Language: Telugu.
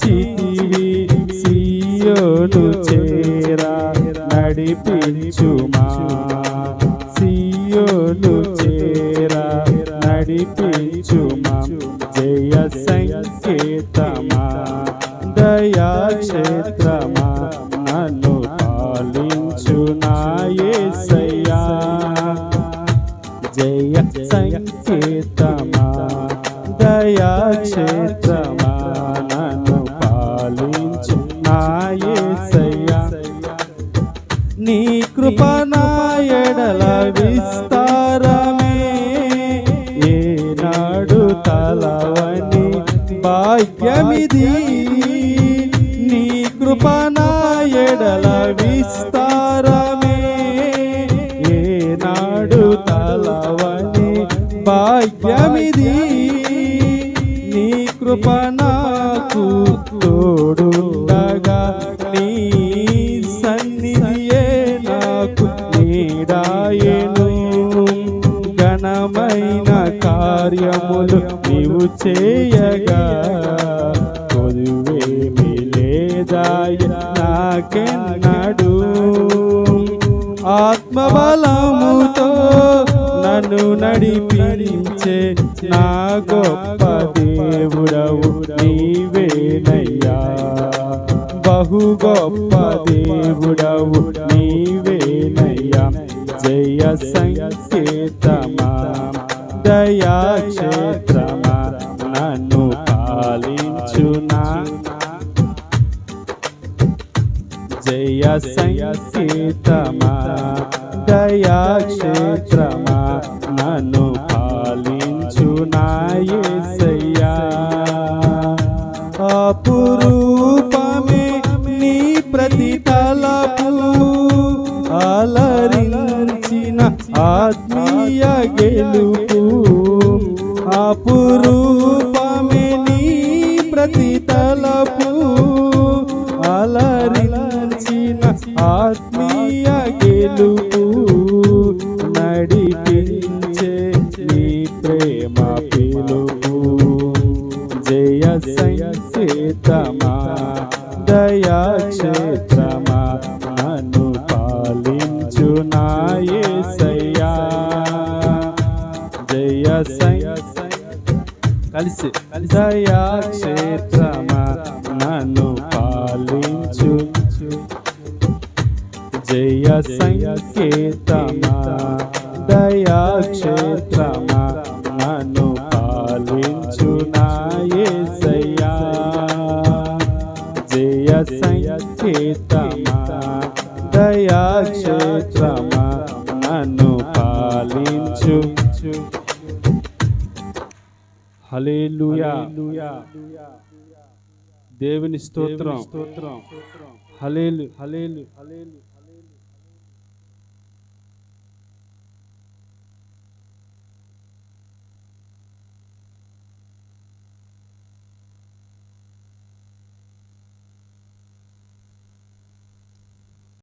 పిలిచితివి సియోను చేరా నడిపించుమా సియోను చేరా నడిపించుమా జయ సంకేతమా దయా క్షేత్రమా నన్ను పాలించు నా యేసయ్యా జయ సంకేతమా దయా క్షేత్రమా నన్ను పాలించు నా యేసయ్యా నీ కృప నా ఎడల విస్తారమే ఏనాడు తలవని భాగ్యమిది నీ కృప నా ఎడల విస్తారమే ఏనాడు తలవని భాగ్యమిది నీ కృప నాకు తోడుండగా నీ సన్నిధియే నాకు నీడాయెను ఘనమైన కార్యములు నీవు చేయగా కొదువేమి లేదాయ నాకెన్నడు ఆత్మబలముతో నన్ను నడిపించే నా గొప్ప దేవుడవు నీవేనయ్యా బహు గొప్ప దేవుడవు నీవేనయ్యా జయ సంకేతమా దయా క్షేత్రమా నన్ను పాలించునా జయ సంకేతమా దయా క్షేత్రమా నన్ను పాలించు నా యేసయ్యా అపురూపమే నీ ప్రతి తలపు అలరించిన ఆత్మీయ గెలుపు అపురూపమే నీ ప్రతి తలపు అలరించిన ఆత్మీయ గెలుపు నడిపించే నీ ప్రేమ పిలుపు జయ సంకేతమా దయా క్షేత్రమా నన్ను పాలించు నా యేసయ్యా జయ కలిసి దయా క్షేత్రమా నన్ను పాలించు జయ సంకేతమా దయా క్షేత్రమా నన్ను పాలించు నా యేసయ్యా జయ సంకేతమా దయా క్షేత్రమా నన్ను పాలించు హల్లెలూయా దేవుని స్తోత్రం హల్లెలూయా.